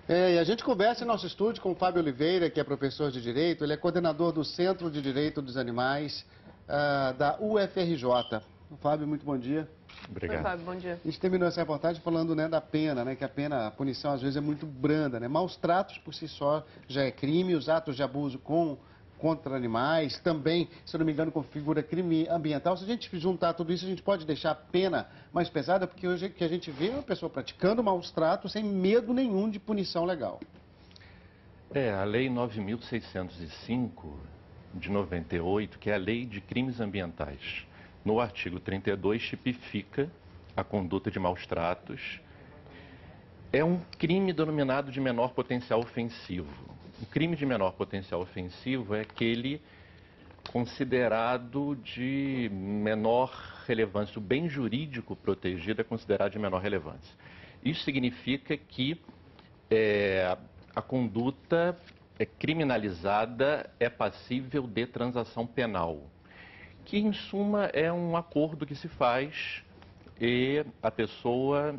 E a gente conversa em nosso estúdio com o Fábio Oliveira, que é professor de Direito. Ele é coordenador do Centro de Direito dos Animais da UFRJ. Fábio, muito bom dia. Obrigado. Oi, Fábio, bom dia. A gente terminou essa reportagem falando, né, da pena, né, que a punição às vezes é muito branda, né? Maus tratos por si só já é crime, os atos de abuso contra animais também, se eu não me engano, configura crime ambiental. Se a gente juntar tudo isso, a gente pode deixar a pena mais pesada, porque hoje que a gente vê uma pessoa praticando maus tratos sem medo nenhum de punição legal. A Lei 9.605 de 98, que é a Lei de Crimes Ambientais, no artigo 32 tipifica a conduta de maus tratos. É um crime denominado de menor potencial ofensivo. O crime de menor potencial ofensivo é aquele considerado de menor relevância. O bem jurídico protegido é considerado de menor relevância. Isso significa que a conduta criminalizada é passível de transação penal, que em suma é um acordo que se faz e a pessoa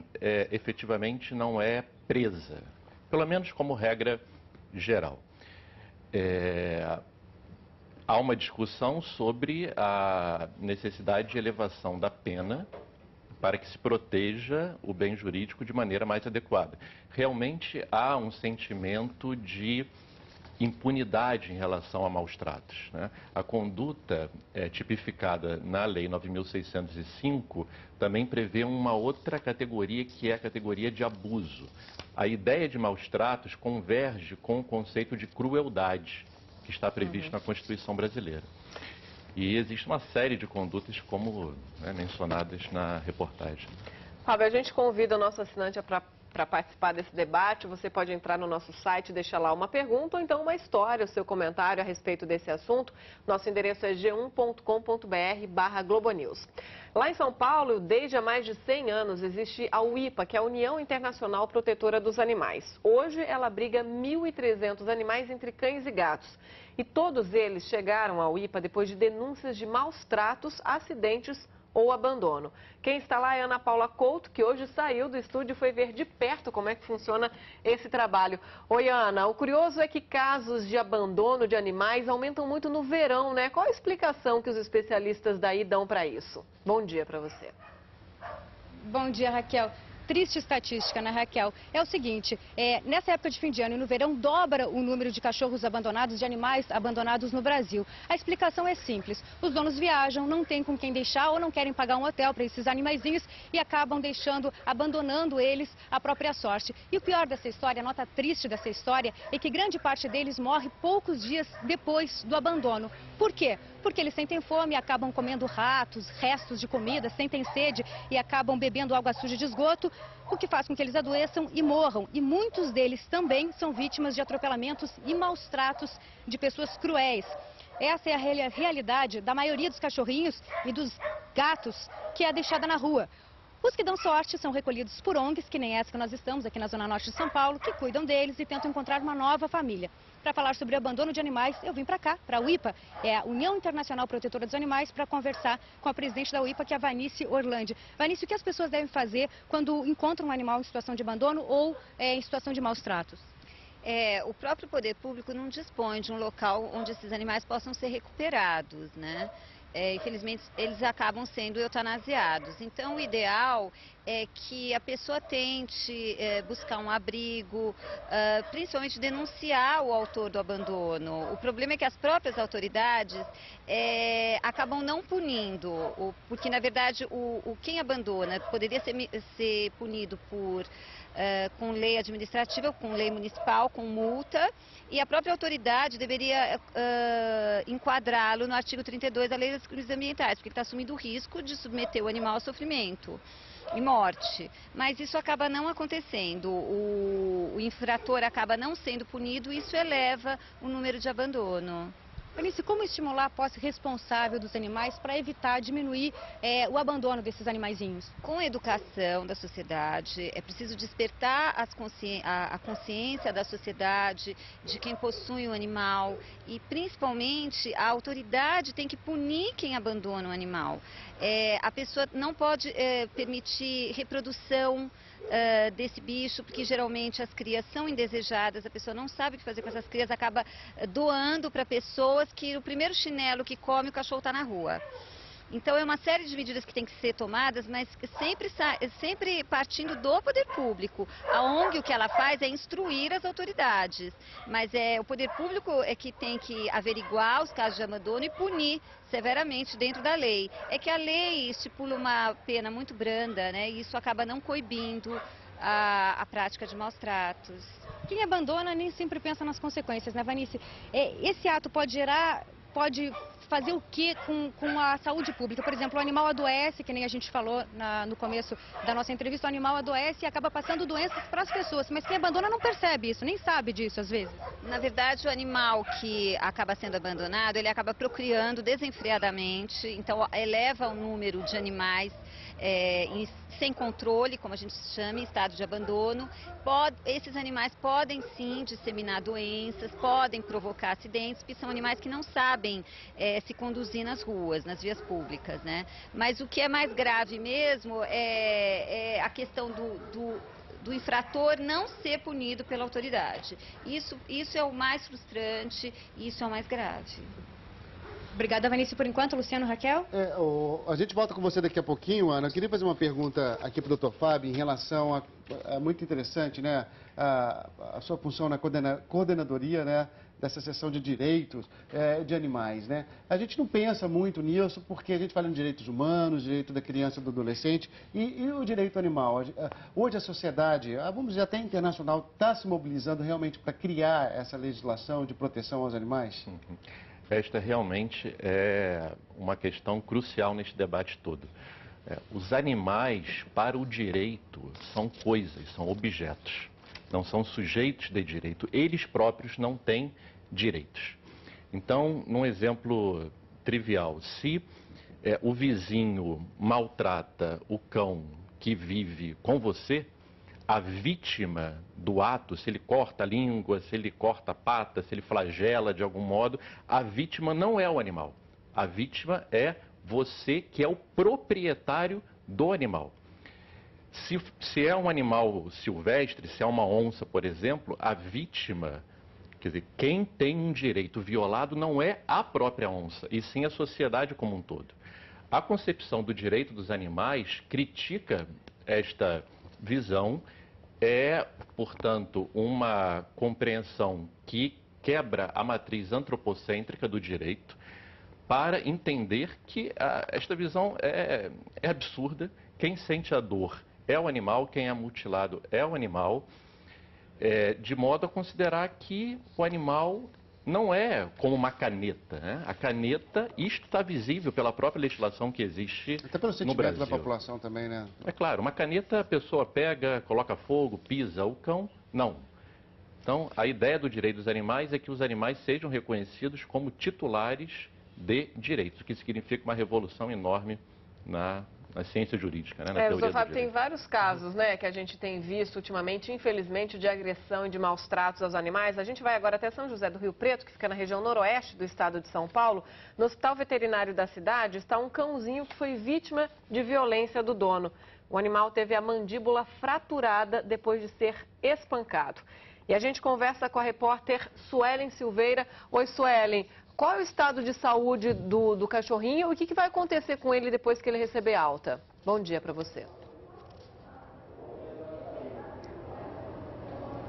efetivamente não é presa, pelo menos como regra geral. Há uma discussão sobre a necessidade de elevação da pena para que se proteja o bem jurídico de maneira mais adequada. Realmente há um sentimento de impunidade em relação a maus tratos, né? A conduta tipificada na Lei 9.605 também prevê uma outra categoria, que é a categoria de abuso. A ideia de maus tratos converge com o conceito de crueldade, que está previsto na Constituição brasileira. E existe uma série de condutas, como mencionadas na reportagem. Fábio, a gente convida o nosso assinante para participar desse debate. Você pode entrar no nosso site e deixar lá uma pergunta ou então uma história, o seu comentário a respeito desse assunto. Nosso endereço é g1.com.br/globonews. Lá em São Paulo, desde há mais de 100 anos, existe a UIPA, que é a União Internacional Protetora dos Animais. Hoje, ela abriga 1.300 animais entre cães e gatos. E todos eles chegaram à UIPA depois de denúncias de maus tratos, acidentes ou abandono. Quem está lá é Ana Paula Couto, que hoje saiu do estúdio e foi ver de perto como é que funciona esse trabalho. Oi, Ana, o curioso é que casos de abandono de animais aumentam muito no verão, né? Qual a explicação que os especialistas daí dão para isso? Bom dia para você. Bom dia, Raquel. Triste estatística, né, Raquel? É o seguinte, nessa época de fim de ano e no verão, dobra o número de cachorros abandonados, de animais abandonados no Brasil. A explicação é simples. Os donos viajam, não tem com quem deixar ou não querem pagar um hotel para esses animaizinhos e acabam abandonando eles à própria sorte. E o pior dessa história, a nota triste dessa história, é que grande parte deles morre poucos dias depois do abandono. Por quê? Porque eles sentem fome, acabam comendo ratos, restos de comida, sentem sede e acabam bebendo água suja de esgoto, o que faz com que eles adoeçam e morram. E muitos deles também são vítimas de atropelamentos e maus tratos de pessoas cruéis. Essa é a realidade da maioria dos cachorrinhos e dos gatos que é deixada na rua. Os que dão sorte são recolhidos por ONGs, que nem essa que nós estamos aqui na Zona Norte de São Paulo, que cuidam deles e tentam encontrar uma nova família. Para falar sobre abandono de animais, eu vim para cá, para a UIPA, a União Internacional Protetora dos Animais, para conversar com a presidente da UIPA, que é a Vanice Orlandi. Vanice, o que as pessoas devem fazer quando encontram um animal em situação de abandono ou em situação de maus tratos? O próprio poder público não dispõe de um local onde esses animais possam ser recuperados, né? Infelizmente, eles acabam sendo eutanasiados. Então, o ideal é que a pessoa tente buscar um abrigo, principalmente denunciar o autor do abandono. O problema é que as próprias autoridades acabam não punindo, porque, na verdade, quem abandona poderia ser punido com lei administrativa, com lei municipal, com multa, e a própria autoridade deveria enquadrá-lo no artigo 32 da Lei dos Crimes Ambientais, porque ele está assumindo o risco de submeter o animal a sofrimento e morte. Mas isso acaba não acontecendo, o infrator acaba não sendo punido e isso eleva o número de abandono. Vanice, como estimular a posse responsável dos animais para evitar diminuir o abandono desses animaizinhos? Com a educação da sociedade, é preciso despertar a consciência da sociedade, de quem possui o animal e principalmente a autoridade tem que punir quem abandona o animal. A pessoa não pode permitir reprodução desse bicho, porque geralmente as crias são indesejadas, a pessoa não sabe o que fazer com essas crias, acaba doando para pessoas que o primeiro chinelo que come, o cachorro está na rua. Então, é uma série de medidas que tem que ser tomadas, mas sempre partindo do poder público. A ONG, o que ela faz é instruir as autoridades, mas o poder público é que tem que averiguar os casos de abandono e punir severamente dentro da lei. É que a lei estipula uma pena muito branda, né? E isso acaba não coibindo a prática de maus tratos. Quem abandona nem sempre pensa nas consequências, né, Vanice? Esse ato pode fazer o que com a saúde pública? Por exemplo, o animal adoece, que nem a gente falou no começo da nossa entrevista, o animal adoece e acaba passando doenças para as pessoas, mas quem abandona não percebe isso, nem sabe disso às vezes. Na verdade, o animal que acaba sendo abandonado, ele acaba procriando desenfreadamente, então eleva o número de animais sem controle, como a gente chama, em estado de abandono. Esses animais podem sim disseminar doenças, podem provocar acidentes, porque são animais que não sabem se conduzir nas ruas, nas vias públicas, né? Mas o que é mais grave mesmo é a questão do infrator não ser punido pela autoridade. Isso é o mais frustrante e isso é o mais grave. Obrigada, Vanice, por enquanto. Luciano, Raquel? A gente volta com você daqui a pouquinho, Ana. Eu queria fazer uma pergunta aqui para o Dr. Fábio em relação muito interessante, né? A sua função na coordenadoria, né? Dessa seção de direitos de animais, né? A gente não pensa muito nisso porque a gente fala em direitos humanos, direito da criança e do adolescente e o direito animal. Hoje a sociedade, vamos dizer até internacional, está se mobilizando realmente para criar essa legislação de proteção aos animais? Uhum. Esta realmente é uma questão crucial neste debate todo. Os animais, para o direito, são coisas, são objetos, não são sujeitos de direito. Eles próprios não têm direitos. Então, num exemplo trivial, se o vizinho maltrata o cão que vive com você, a vítima do ato, se ele corta a língua, se ele corta a pata, se ele flagela de algum modo, a vítima não é o animal. A vítima é você, que é o proprietário do animal. Se é um animal silvestre, se é uma onça, por exemplo, a vítima, quer dizer, quem tem um direito violado não é a própria onça, e sim a sociedade como um todo. A concepção do direito dos animais critica esta visão, portanto, uma compreensão que quebra a matriz antropocêntrica do direito para entender que esta visão é absurda. Quem sente a dor é o animal, quem é mutilado é o animal, de modo a considerar que o animal não é como uma caneta, né? A caneta, isto está visível pela própria legislação que existe no Brasil. Até pelo sentimento da população também, né? É claro, uma caneta a pessoa pega, coloca fogo, pisa, o cão, não. Então, a ideia do direito dos animais é que os animais sejam reconhecidos como titulares de direitos, o que significa uma revolução enorme na ciência jurídica, né? Na teoria doutor Fábio, do direito. tem vários casos, né, que a gente tem visto ultimamente, infelizmente, de agressão e de maus tratos aos animais. A gente vai agora até São José do Rio Preto, que fica na região noroeste do estado de São Paulo. No hospital veterinário da cidade está um cãozinho que foi vítima de violência do dono. O animal teve a mandíbula fraturada depois de ser espancado. E a gente conversa com a repórter Suelen Silveira. Oi, Suelen. Qual é o estado de saúde do cachorrinho e o que vai acontecer com ele depois que ele receber alta? Bom dia para você.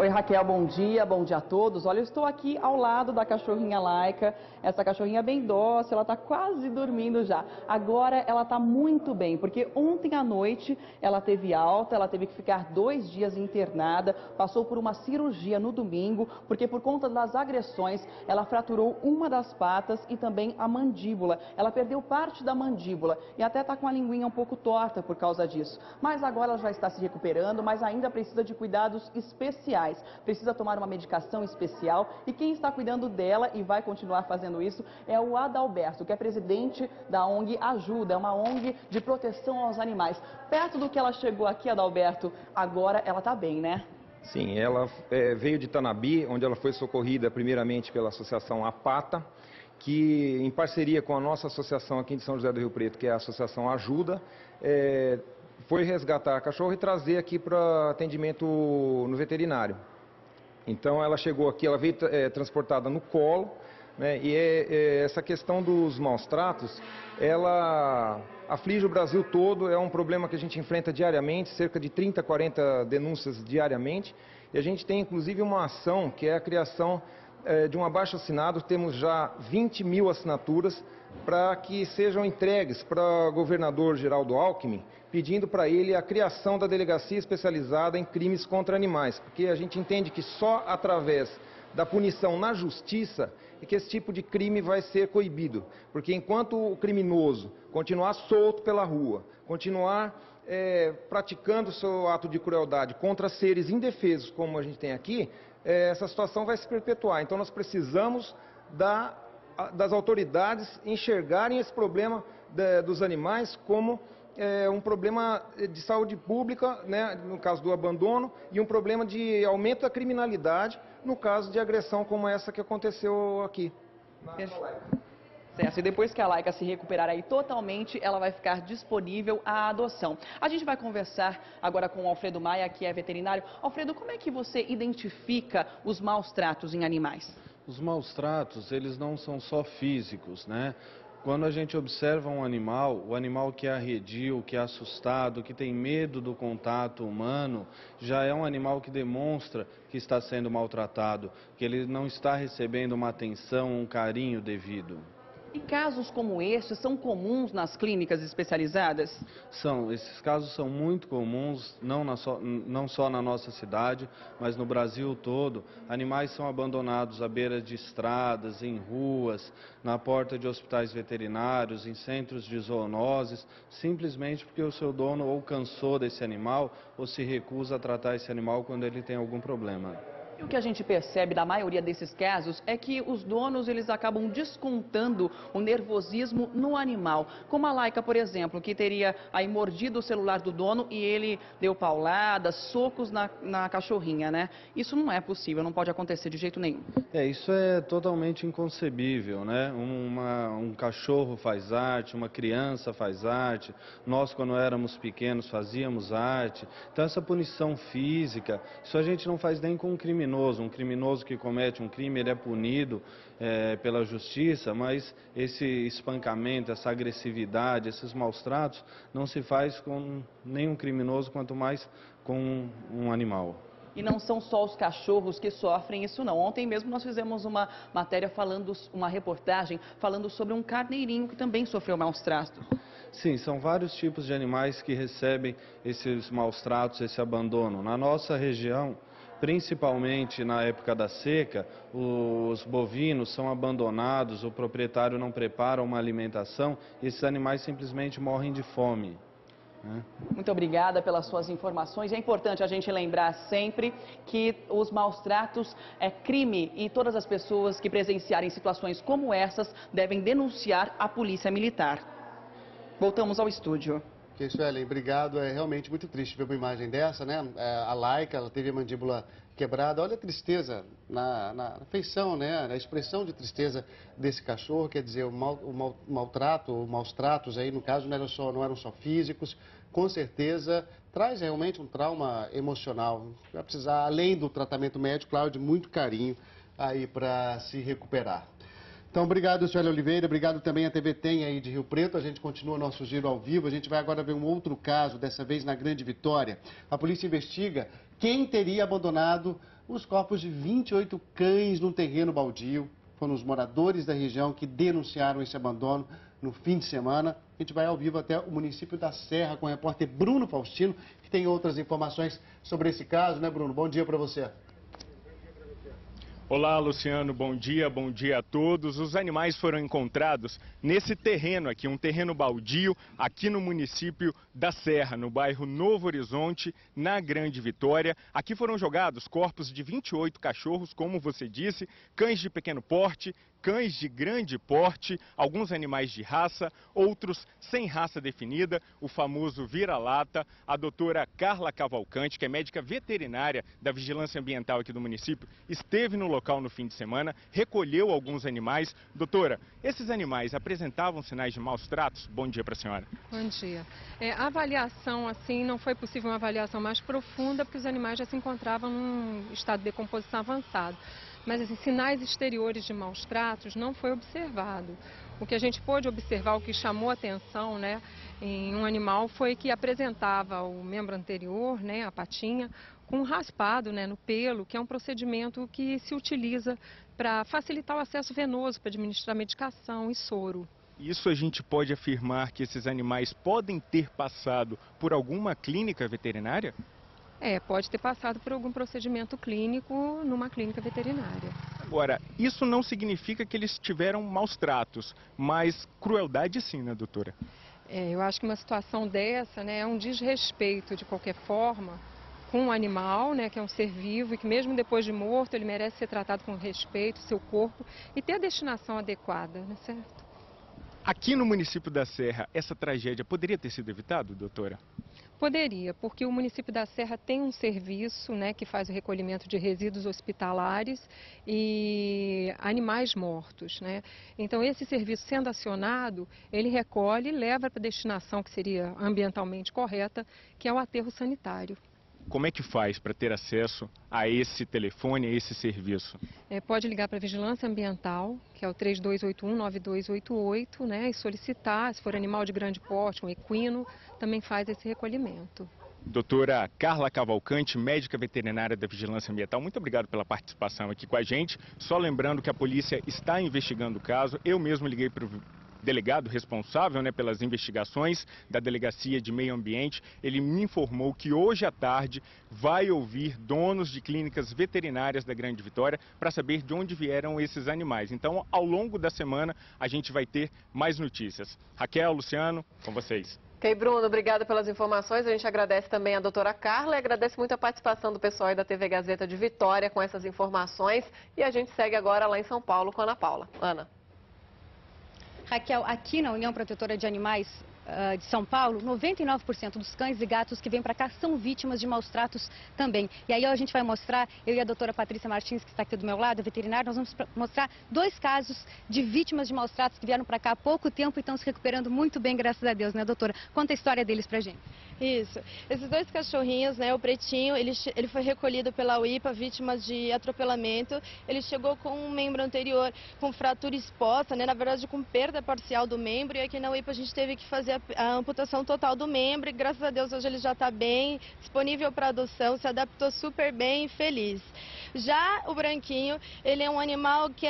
Oi, Raquel, bom dia a todos. Olha, eu estou aqui ao lado da cachorrinha Laika, essa cachorrinha bem dócil, ela está quase dormindo já. Agora ela está muito bem, porque ontem à noite ela teve alta, ela teve que ficar 2 dias internada, passou por uma cirurgia no domingo, porque por conta das agressões ela fraturou uma das patas e também a mandíbula. Ela perdeu parte da mandíbula e até está com a linguinha um pouco torta por causa disso. Mas agora ela já está se recuperando, mas ainda precisa de cuidados especiais. Precisa tomar uma medicação especial e quem está cuidando dela e vai continuar fazendo isso é o Adalberto, que é presidente da ONG Ajuda, é uma ONG de proteção aos animais. Perto do que ela chegou aqui, Adalberto, agora ela está bem, né? Sim, ela veio de Tanabi, onde ela foi socorrida primeiramente pela Associação Apata, que em parceria com a nossa associação aqui de São José do Rio Preto, que é a Associação Ajuda, foi resgatar a cachorra e trazer aqui para atendimento no veterinário. Então ela chegou aqui, ela veio transportada no colo, né, e essa questão dos maus tratos, ela aflige o Brasil todo, é um problema que a gente enfrenta diariamente, cerca de 30, 40 denúncias diariamente, e a gente tem inclusive uma ação que é a criação de um abaixo-assinado, temos já 20 mil assinaturas para que sejam entregues para o governador Geraldo Alckmin, pedindo para ele a criação da delegacia especializada em crimes contra animais, porque a gente entende que só através da punição na justiça é que esse tipo de crime vai ser coibido, porque enquanto o criminoso continuar solto pela rua, continuar praticando o seu ato de crueldade contra seres indefesos, como a gente tem aqui, essa situação vai se perpetuar. Então nós precisamos das autoridades enxergarem esse problema dos animais como um problema de saúde pública, né, no caso do abandono, e um problema de aumento da criminalidade, no caso de agressão como essa que aconteceu aqui. Certo, e depois que a Laika se recuperar aí totalmente, ela vai ficar disponível à adoção. A gente vai conversar agora com o Alfredo Maia, que é veterinário. Alfredo, como é que você identifica os maus tratos em animais? Os maus tratos, eles não são só físicos, né? Quando a gente observa um animal, o animal que é arredio, que é assustado, que tem medo do contato humano, já é um animal que demonstra que está sendo maltratado, que ele não está recebendo uma atenção, um carinho devido. E casos como estes são comuns nas clínicas especializadas? São, esses casos são muito comuns, não só na nossa cidade, mas no Brasil todo. Animais são abandonados à beira de estradas, em ruas, na porta de hospitais veterinários, em centros de zoonoses, simplesmente porque o seu dono ou cansou desse animal ou se recusa a tratar esse animal quando ele tem algum problema. E o que a gente percebe da maioria desses casos é que os donos eles acabam descontando o nervosismo no animal. Como a Laika, por exemplo, que teria aí mordido o celular do dono e ele deu pauladas, socos na cachorrinha, né? Isso não é possível, não pode acontecer de jeito nenhum. Isso é totalmente inconcebível, né? Um cachorro faz arte, uma criança faz arte, nós quando éramos pequenos fazíamos arte. Então essa punição física, isso a gente não faz nem com um criminoso. Um criminoso que comete um crime, ele é punido pela justiça, mas esse espancamento, essa agressividade, esses maus tratos, não se faz com nenhum criminoso, quanto mais com um animal. E não são só os cachorros que sofrem isso não. Ontem mesmo nós fizemos uma matéria uma reportagem falando sobre um carneirinho que também sofreu maus tratos. Sim, são vários tipos de animais que recebem esses maus tratos, esse abandono. Na nossa região, principalmente na época da seca, os bovinos são abandonados, o proprietário não prepara uma alimentação e esses animais simplesmente morrem de fome. Muito obrigada pelas suas informações. É importante a gente lembrar sempre que os maus tratos é crime e todas as pessoas que presenciarem situações como essas devem denunciar a polícia militar. Voltamos ao estúdio. Suelen, obrigado. É realmente muito triste ver uma imagem dessa, né? A Laika, ela teve a mandíbula quebrada. Olha a tristeza na feição, né? Na expressão de tristeza desse cachorro. Quer dizer, o maltrato, os maus tratos aí, no caso, não eram só físicos. Com certeza, traz realmente um trauma emocional. Vai precisar, além do tratamento médico, claro, de muito carinho aí para se recuperar. Então, obrigado, Suelen Oliveira, obrigado também à TV Tem aí de Rio Preto. A gente continua nosso giro ao vivo. A gente vai agora ver um outro caso, dessa vez na Grande Vitória. A polícia investiga quem teria abandonado os corpos de 28 cães num terreno baldio. Foram os moradores da região que denunciaram esse abandono no fim de semana. A gente vai ao vivo até o município da Serra com o repórter Bruno Faustino, que tem outras informações sobre esse caso, né, Bruno? Bom dia para você. Olá, Luciano, bom dia a todos. Os animais foram encontrados nesse terreno aqui, um terreno baldio, aqui no município da Serra, no bairro Novo Horizonte, na Grande Vitória. Aqui foram jogados corpos de 28 cachorros, como você disse, cães de pequeno porte, cães de grande porte, alguns animais de raça, outros sem raça definida, o famoso vira-lata. A doutora Carla Cavalcante, que é médica veterinária da Vigilância Ambiental aqui do município, esteve no local no fim de semana, recolheu alguns animais. Doutora, esses animais apresentavam sinais de maus tratos? Bom dia para a senhora. Bom dia. A avaliação, assim, não foi possível uma avaliação mais profunda, porque os animais já se encontravam num estado de decomposição avançado. Mas, assim, sinais exteriores de maus tratos não foi observado. O que a gente pôde observar, o que chamou a atenção, né, em um animal foi que apresentava o membro anterior, né, a patinha, com um raspado, né, no pelo, que é um procedimento que se utiliza para facilitar o acesso venoso, para administrar medicação e soro. Isso a gente pode afirmar que esses animais podem ter passado por alguma clínica veterinária? Pode ter passado por algum procedimento clínico numa clínica veterinária. Agora, isso não significa que eles tiveram maus tratos, mas crueldade sim, né, doutora? Eu acho que uma situação dessa, né, é um desrespeito de qualquer forma com o animal, né, que é um ser vivo e que mesmo depois de morto ele merece ser tratado com respeito, seu corpo, e ter a destinação adequada, né, certo? Aqui no município da Serra, essa tragédia poderia ter sido evitada, doutora? Poderia, porque o município da Serra tem um serviço, né, que faz o recolhimento de resíduos hospitalares e animais mortos, né? Então, esse serviço sendo acionado, ele recolhe e leva para a destinação que seria ambientalmente correta, que é o aterro sanitário. Como é que faz para ter acesso a esse telefone, a esse serviço? Pode ligar para a Vigilância Ambiental, que é o 3281-9288, né, e solicitar, se for animal de grande porte, um equino, também faz esse recolhimento. Doutora Carla Cavalcante, médica veterinária da Vigilância Ambiental, muito obrigado pela participação aqui com a gente. Só lembrando que a polícia está investigando o caso, eu mesmo liguei para o delegado responsável, né, pelas investigações da Delegacia de Meio Ambiente. Ele me informou que hoje à tarde vai ouvir donos de clínicas veterinárias da Grande Vitória para saber de onde vieram esses animais. Então, ao longo da semana, a gente vai ter mais notícias. Raquel, Luciano, com vocês. Ok, Bruno, obrigada pelas informações. A gente agradece também a doutora Carla e agradece muito a participação do pessoal aí da TV Gazeta de Vitória com essas informações. E a gente segue agora lá em São Paulo com a Ana Paula. Ana. Raquel, aqui na União Protetora de Animais de São Paulo, 99% dos cães e gatos que vêm para cá são vítimas de maus tratos também. E aí a gente vai mostrar, eu e a doutora Patrícia Martins, que está aqui do meu lado, a veterinária, nós vamos mostrar 2 casos de vítimas de maus tratos que vieram para cá há pouco tempo e estão se recuperando muito bem, graças a Deus, né, doutora? Conta a história deles pra gente. Isso. Esses 2 cachorrinhos, né, o pretinho, ele foi recolhido pela UIPA, vítima de atropelamento. Ele chegou com um membro anterior com fratura exposta, né, na verdade com perda parcial do membro, e aqui na UIPA a gente teve que fazer a amputação total do membro, e graças a Deus hoje ele já está bem, disponível para adoção, se adaptou super bem e feliz. Já o branquinho, ele é um animal que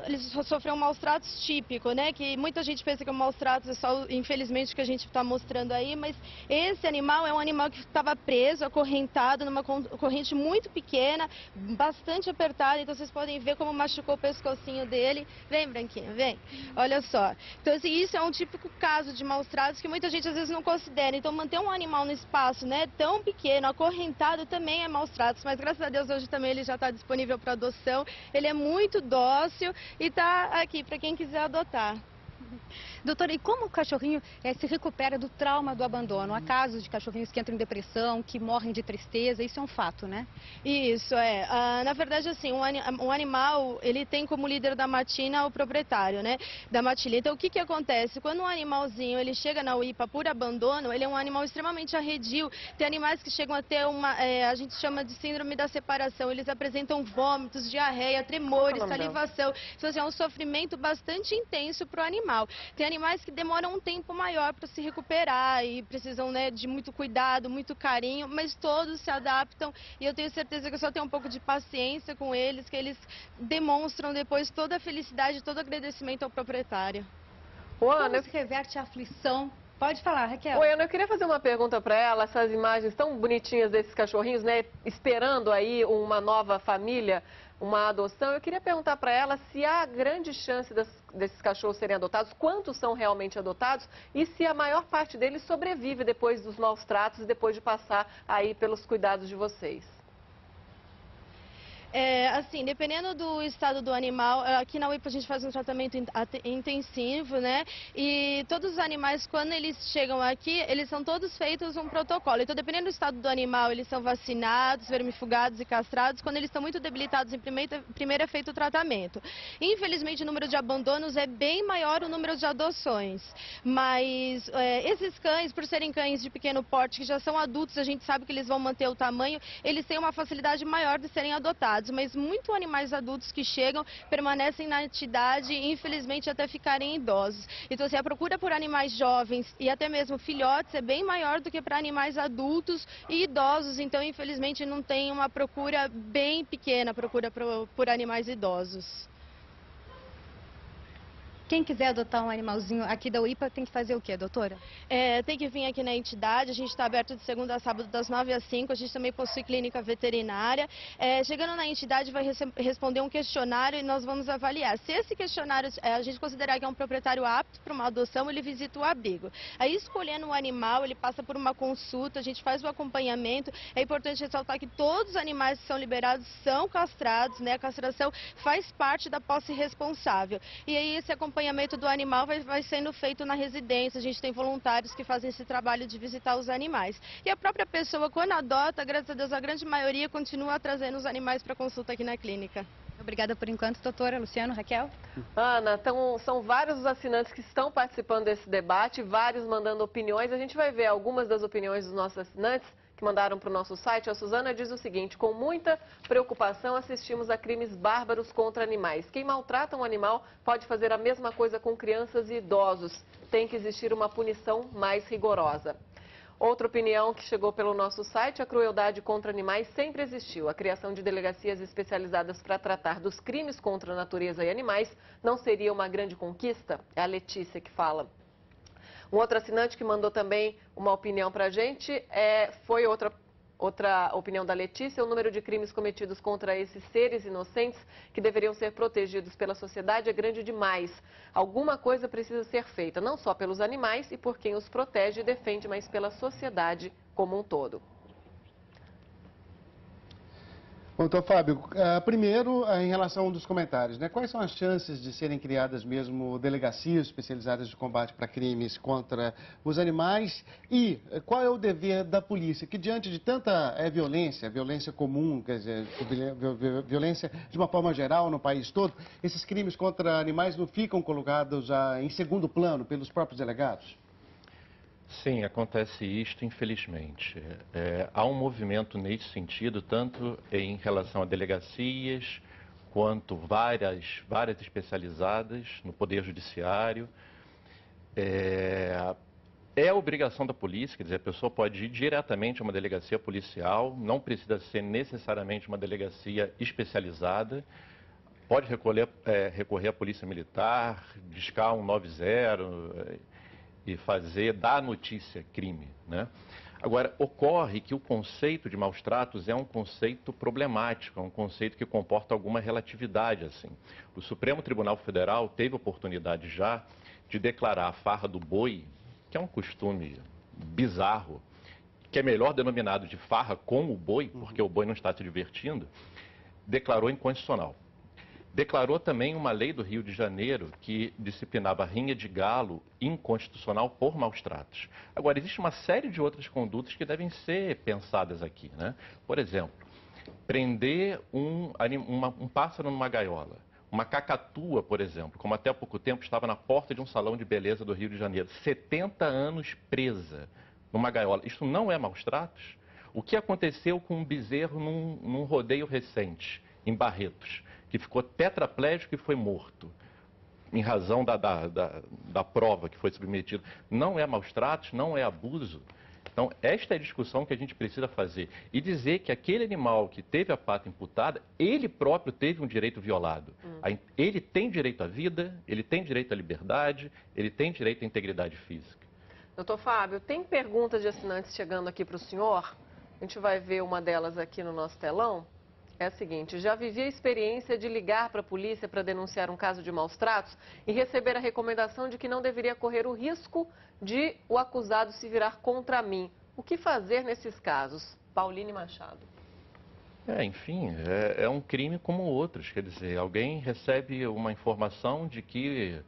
ele sofreu um maus tratos típico, né, que muita gente pensa que o maus tratos é só, infelizmente, o que a gente está mostrando aí, mas esse animal é um animal que estava preso, acorrentado numa corrente muito pequena, bastante apertada, então vocês podem ver como machucou o pescocinho dele. Vem, branquinho, vem. Olha só. Então, assim, isso é um típico caso de maus tratos que muita gente às vezes não considera. Então, manter um animal no espaço, né, tão pequeno, acorrentado, também é maus tratos, mas graças a Deus hoje também ele já está disponível para adoção. Ele é muito dócil e está aqui para quem quiser adotar. Doutora, e como o cachorrinho se recupera do trauma do abandono? Há casos de cachorrinhos que entram em depressão, que morrem de tristeza, isso é um fato, né? Isso, na verdade, assim, um animal, ele tem como líder da matina o proprietário, né? Da matilha. Então, o que acontece? Quando um animalzinho, ele chega na UIPA por abandono, ele é um animal extremamente arredio. Tem animais que chegam a ter a gente chama de síndrome da separação. Eles apresentam vômitos, diarreia, tremores, salivação. Então, assim, é um sofrimento bastante intenso para o animal. Tem animais que demoram um tempo maior para se recuperar e precisam, né, de muito cuidado, muito carinho, mas todos se adaptam e eu tenho certeza que eu só tenho um pouco de paciência com eles, que eles demonstram depois toda a felicidade, todo o agradecimento ao proprietário. Como se reverte a aflição? Pode falar, Raquel. Oi, Ana, eu queria fazer uma pergunta para ela, essas imagens tão bonitinhas desses cachorrinhos, né, esperando aí uma nova família, uma adoção. Eu queria perguntar para ela se há grande chance desses cachorros serem adotados, quantos são realmente adotados e se a maior parte deles sobrevive depois dos maus tratos e depois de passar aí pelos cuidados de vocês. Assim, dependendo do estado do animal, aqui na UIPA a gente faz um tratamento intensivo, né? E todos os animais, quando eles chegam aqui, eles são todos feitos um protocolo. Então, dependendo do estado do animal, eles são vacinados, vermifugados e castrados. Quando eles estão muito debilitados, primeiro é feito o tratamento. Infelizmente, o número de abandonos é bem maior o número de adoções. Mas esses cães, por serem cães de pequeno porte, que já são adultos, a gente sabe que eles vão manter o tamanho, eles têm uma facilidade maior de serem adotados. Mas muitos animais adultos que chegam permanecem na entidade e infelizmente até ficarem idosos. Então, assim, a procura por animais jovens e até mesmo filhotes é bem maior do que para animais adultos e idosos. Então, infelizmente, não tem uma procura bem pequena, a procura por animais idosos. Quem quiser adotar um animalzinho aqui da UIPA tem que fazer o quê, doutora? Tem que vir aqui na entidade, a gente está aberto de segunda a sábado das 9 às 5, a gente também possui clínica veterinária. Chegando na entidade vai responder um questionário e nós vamos avaliar. Se esse questionário a gente considerar que é um proprietário apto para uma adoção, ele visita o abrigo. Aí escolhendo o animal, ele passa por uma consulta, a gente faz o acompanhamento. É importante ressaltar que todos os animais que são liberados são castrados, né? A castração faz parte da posse responsável. E aí esse acompanhamento do animal vai sendo feito na residência. A gente tem voluntários que fazem esse trabalho de visitar os animais. E a própria pessoa, quando adota, graças a Deus, a grande maioria continua trazendo os animais para consulta aqui na clínica. Obrigada por enquanto, doutora. Luciano, Raquel? Ana, são vários os assinantes que estão participando desse debate, vários mandando opiniões. A gente vai ver algumas das opiniões dos nossos assinantes que mandaram para o nosso site. A Suzana diz o seguinte: com muita preocupação assistimos a crimes bárbaros contra animais. Quem maltrata um animal pode fazer a mesma coisa com crianças e idosos. Tem que existir uma punição mais rigorosa. Outra opinião que chegou pelo nosso site: a crueldade contra animais sempre existiu. A criação de delegacias especializadas para tratar dos crimes contra a natureza e animais não seria uma grande conquista? É a Letícia que fala. Um outro assinante que mandou também uma opinião para a gente foi outra opinião da Letícia: o número de crimes cometidos contra esses seres inocentes que deveriam ser protegidos pela sociedade é grande demais. Alguma coisa precisa ser feita, não só pelos animais e por quem os protege e defende, mas pela sociedade como um todo. Bom, então, Fábio, primeiro, em relação a um dos comentários, né? Quais são as chances de serem criadas mesmo delegacias especializadas de combate para crimes contra os animais? E qual é o dever da polícia, que diante de tanta violência comum, quer dizer, violência de uma forma geral no país todo, esses crimes contra animais não ficam colocados em segundo plano pelos próprios delegados? Sim, acontece isto, infelizmente. Há um movimento nesse sentido, tanto em relação a delegacias, quanto várias especializadas no Poder Judiciário. É obrigação da polícia, quer dizer, a pessoa pode ir diretamente a uma delegacia policial, não precisa ser necessariamente uma delegacia especializada. Pode recorrer à Polícia Militar, discar 190... e dar notícia crime, né? Agora, ocorre que o conceito de maus tratos é um conceito problemático, é um conceito que comporta alguma relatividade, assim. O Supremo Tribunal Federal teve oportunidade já de declarar a farra do boi, que é um costume bizarro, que é melhor denominado de farra com o boi, porque o boi não está se divertindo, declarou inconstitucional. Declarou também uma lei do Rio de Janeiro que disciplinava a rinha de galo inconstitucional por maus tratos. Agora, existe uma série de outras condutas que devem ser pensadas aqui, né? Por exemplo, prender um pássaro numa gaiola. Uma cacatua, por exemplo, como até há pouco tempo estava na porta de um salão de beleza do Rio de Janeiro. 70 anos presa numa gaiola. Isso não é maus tratos? O que aconteceu com um bezerro num rodeio recente, em Barretos, que ficou tetraplégico e foi morto, em razão da prova que foi submetida? Não é maus tratos, não é abuso. Então, esta é a discussão que a gente precisa fazer. E dizer que aquele animal que teve a pata imputada, ele próprio teve um direito violado. Ele tem direito à vida, ele tem direito à liberdade, ele tem direito à integridade física. Doutor Fábio, tem perguntas de assinantes chegando aqui para o senhor? A gente vai ver uma delas aqui no nosso telão. É a seguinte: já vivi a experiência de ligar para a polícia para denunciar um caso de maus tratos e receber a recomendação de que não deveria correr o risco de o acusado se virar contra mim. O que fazer nesses casos? Pauline Machado. Enfim, é um crime como outros. Quer dizer, alguém recebe uma informação de que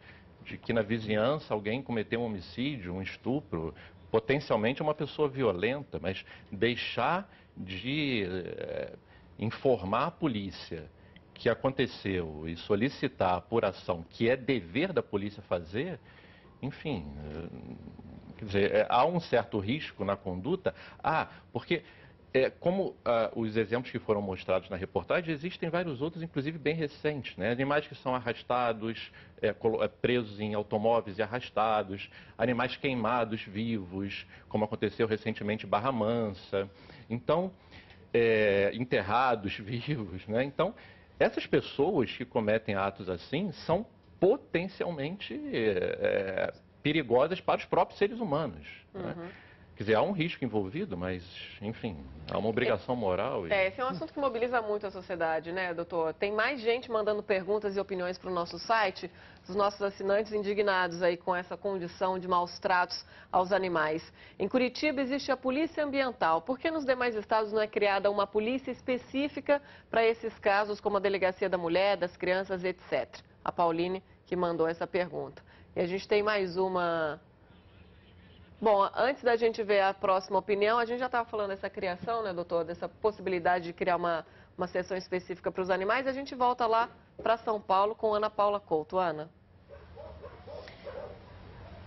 na vizinhança alguém cometeu um homicídio, um estupro, potencialmente uma pessoa violenta, mas deixar de informar a polícia que aconteceu e solicitar a apuração, que é dever da polícia fazer, enfim, quer dizer, há um certo risco na conduta. Porque como os exemplos que foram mostrados na reportagem, existem vários outros, inclusive bem recentes, né? Animais que são arrastados, presos em automóveis e arrastados, animais queimados vivos, como aconteceu recentemente em Barra Mansa, então, enterrados vivos, né? Então, essas pessoas que cometem atos assim são potencialmente perigosas para os próprios seres humanos, né? Quer dizer, há um risco envolvido, mas, enfim, há uma obrigação moral. Esse é um assunto que mobiliza muito a sociedade, né, doutor? Tem mais gente mandando perguntas e opiniões para o nosso site, os nossos assinantes indignados aí com essa condição de maus tratos aos animais. Em Curitiba existe a Polícia Ambiental. Por que nos demais estados não é criada uma polícia específica para esses casos, como a Delegacia da Mulher, das Crianças, etc.? A Pauline que mandou essa pergunta. E a gente tem mais uma... Bom, antes da gente ver a próxima opinião, a gente já estava falando dessa criação, né, doutor, dessa possibilidade de criar uma seção específica para os animais. A gente volta lá para São Paulo com Ana Paula Couto. Ana.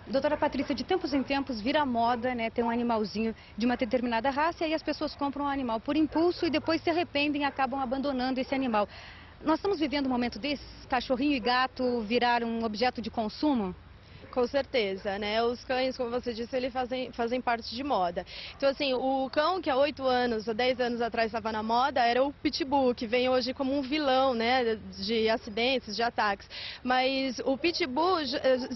Doutora Patrícia, de tempos em tempos vira moda, né, ter um animalzinho de uma determinada raça e aí as pessoas compram um animal por impulso e depois se arrependem e acabam abandonando esse animal. Nós estamos vivendo um momento desses, cachorrinho e gato viraram um objeto de consumo? Com certeza, né? Os cães, como você disse, eles fazem parte de moda. Então, assim, o cão que há 8 anos, ou 10 anos atrás estava na moda, era o Pitbull, que vem hoje como um vilão, né? De acidentes, de ataques. Mas o Pitbull,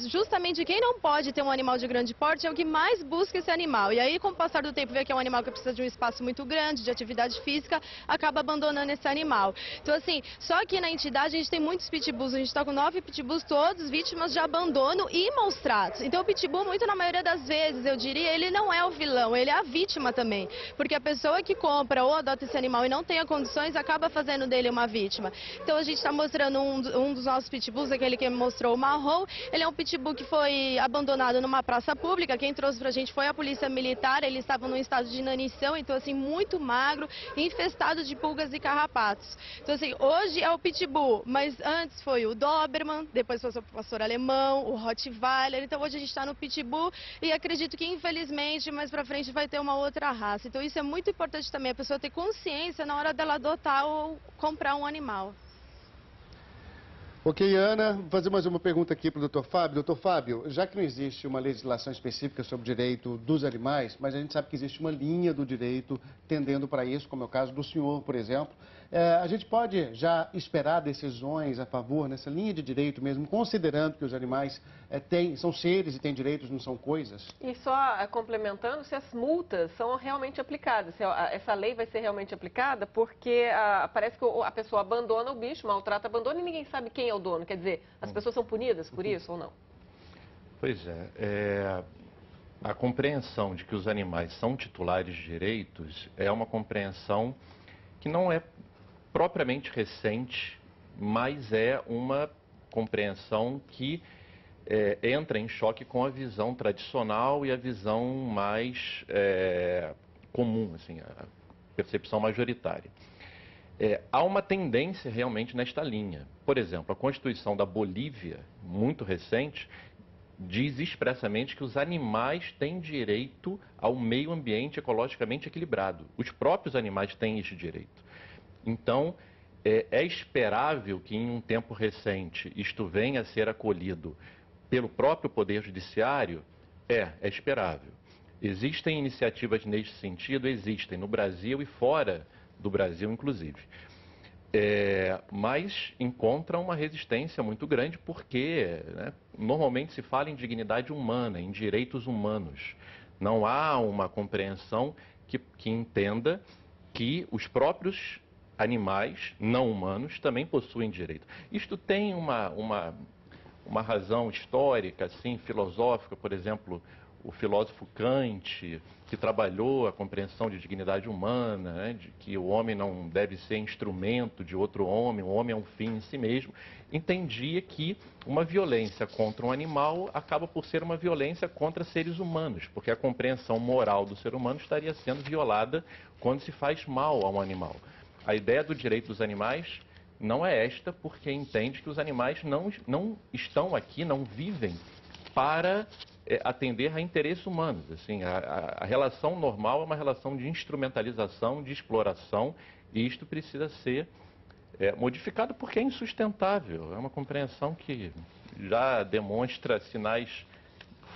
justamente quem não pode ter um animal de grande porte, é o que mais busca esse animal. E aí, com o passar do tempo, vê que é um animal que precisa de um espaço muito grande, de atividade física, acaba abandonando esse animal. Então, assim, só aqui na entidade a gente tem muitos Pitbulls. A gente está com 9 Pitbulls, todos vítimas de abandono e maus tratos. Então o Pitbull, muito na maioria das vezes, eu diria, ele não é o vilão, ele é a vítima também. Porque a pessoa que compra ou adota esse animal e não tem condições, acaba fazendo dele uma vítima. Então a gente está mostrando um dos nossos Pitbulls, aquele que mostrou o marrom. Ele é um Pitbull que foi abandonado numa praça pública. Quem trouxe pra gente foi a polícia militar. Ele estava num estado de inanição, então assim, muito magro, infestado de pulgas e carrapatos. Então assim, hoje é o Pitbull, mas antes foi o Doberman, depois foi o pastor alemão, o Rottweiler. Então hoje a gente está no Pitbull e acredito que infelizmente mais pra frente vai ter uma outra raça. Então isso é muito importante também, a pessoa ter consciência na hora dela adotar ou comprar um animal. Ok, Ana, vou fazer mais uma pergunta aqui para o Dr. Fábio. Dr. Fábio, já que não existe uma legislação específica sobre o direito dos animais, mas a gente sabe que existe uma linha do direito tendendo para isso, como é o caso do senhor, por exemplo, a gente pode já esperar decisões a favor nessa linha de direito mesmo, considerando que os animais são seres e têm direitos, não são coisas? E só complementando, se as multas são realmente aplicadas, se essa lei vai ser realmente aplicada, porque parece que a pessoa abandona o bicho, maltrata, abandona e ninguém sabe quem é o dono. Quer dizer, as pessoas são punidas por isso ou não? Pois a compreensão de que os animais são titulares de direitos é uma compreensão que não é propriamente recente, mas é uma compreensão que entra em choque com a visão tradicional e a visão mais comum, assim, a percepção majoritária. Há uma tendência realmente nesta linha. Por exemplo, a Constituição da Bolívia, muito recente, diz expressamente que os animais têm direito ao meio ambiente ecologicamente equilibrado. Os próprios animais têm este direito. Então, é esperável que em um tempo recente isto venha a ser acolhido pelo próprio Poder Judiciário? É esperável. Existem iniciativas neste sentido? Existem, no Brasil e fora do Brasil, inclusive. Mas encontram uma resistência muito grande porque, né, normalmente se fala em dignidade humana, em direitos humanos. Não há uma compreensão que entenda que os próprios animais não humanos também possuem direito. Isto tem uma razão histórica, assim, filosófica. Por exemplo, o filósofo Kant, que trabalhou a compreensão de dignidade humana, né, de que o homem não deve ser instrumento de outro homem, o homem é um fim em si mesmo, entendia que uma violência contra um animal acaba por ser uma violência contra seres humanos, porque a compreensão moral do ser humano estaria sendo violada quando se faz mal a um animal. A ideia do direito dos animais não é esta, porque entende que os animais não estão aqui, não vivem para atender a interesses humanos. Assim, a relação normal é uma relação de instrumentalização, de exploração, e isto precisa ser modificado porque é insustentável. É uma compreensão que já demonstra sinais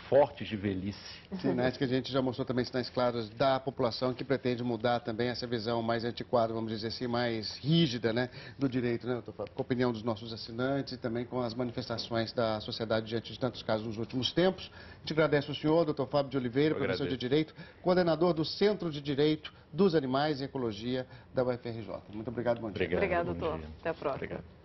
fortes de velhice. Sinais que a gente já mostrou também, sinais claros da população que pretende mudar também essa visão mais antiquada, vamos dizer assim, mais rígida, né, do direito, né, doutor Fábio? Com a opinião dos nossos assinantes e também com as manifestações da sociedade diante de tantos casos nos últimos tempos. A gente agradece ao senhor, doutor Fábio de Oliveira, professor de Direito, coordenador do Centro de Direito dos Animais e Ecologia da UFRJ. Muito obrigado, bom dia. Obrigado, doutor. Até a próxima. Obrigado.